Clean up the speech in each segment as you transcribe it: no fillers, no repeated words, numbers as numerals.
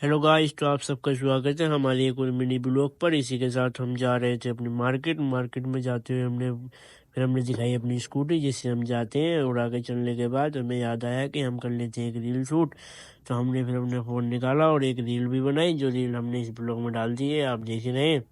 Hello guys, तो आप सबका स्वागत है हमारे एक और मिनी ब्लॉग पर। इसी के साथ हम जा रहे थे अपनी मार्केट में जाते हुए हमने दिखाई अपनी स्कूटी जिससे हम जाते हैं। और आगे चलने के बाद हमें याद आया कि हम कर लेते हैं एक रील शूट। तो हमने फिर अपने फ़ोन निकाला और एक रील भी बनाई, जो रील हमने इस ब्लॉग में डाल दी है, आप देख ही रहे हैं।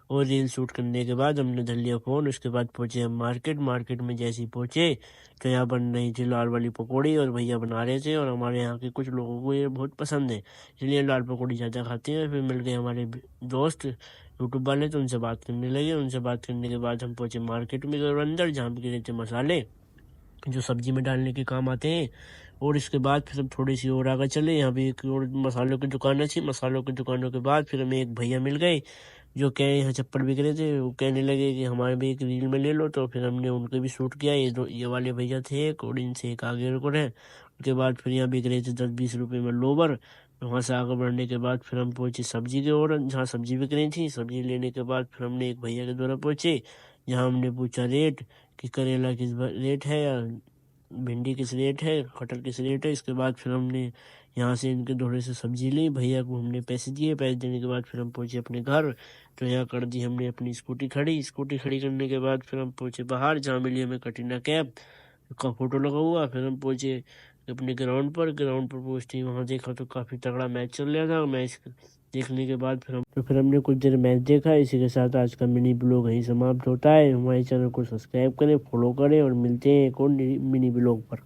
और रील शूट करने के बाद हमने धर लिया फ़ोन। उसके बाद पहुंचे हम मार्केट में जैसे ही पहुंचे तो यहाँ बन रही थी लाल वाली पकौड़ी और भैया बना रहे थे। और हमारे यहाँ के कुछ लोगों को ये बहुत पसंद है, इसलिए लाल पकौड़ी ज़्यादा खाते हैं। फिर मिल गए हमारे दोस्त यूट्यूब वाले, तो उनसे बात करने लगे। उनसे बात करने के बाद हम पहुंचे मार्केट में और अंदर जहाँ पे रहे थे मसाले जो सब्जी में डालने के काम आते हैं। और इसके बाद फिर हम थोड़ी सी और आगे चले, यहाँ पे एक और मसालों की दुकानें थी। मसालों की दुकानों के बाद फिर हमें एक भैया मिल गए जो कहे यहाँ चप्पल बिक रहे थे। वो कहने लगे कि हमारे भी एक रील में ले लो। तो फिर हमने उनके भी शूट किया। ये वाले भैया थे एक, और इनसे एक आगे रुक रहे। उसके बाद फिर यहाँ बिक रहे थे 10-20 रुपये में लोबर। वहाँ से आगे बढ़ने के बाद फिर हम पहुंचे सब्जी की ओर, जहाँ सब्जी बिक रही थी। सब्जी लेने के बाद फिर हमने एक भैया के द्वारा पहुंचे, जहाँ हमने पूछा रेट कि करेला किस रेट है या भिंडी किस रेट है, कटहल किस रेट है। इसके बाद फिर हमने यहाँ से इनके थोड़े से सब्जी ली, भैया को हमने पैसे दिए। पैसे देने के बाद फिर हम पहुंचे अपने घर। तो यहाँ कर दी हमने अपनी स्कूटी खड़ी करने के बाद फिर हम पहुंचे बाहर, जहाँ मिली हमें कटरीना कैफ का फोटो लगा हुआ। फिर हम पहुंचे अपने ग्राउंड पर पहुंचते ही वहाँ देखा तो काफ़ी तगड़ा मैच चल रहा था। मैच देखने के बाद फिर हमने कुछ देर मैच देखा। इसी के साथ आज का मिनी ब्लॉग यहीं समाप्त होता है। हमारे चैनल को सब्सक्राइब करें, फॉलो करें और मिलते हैं एक और मिनी ब्लॉग पर।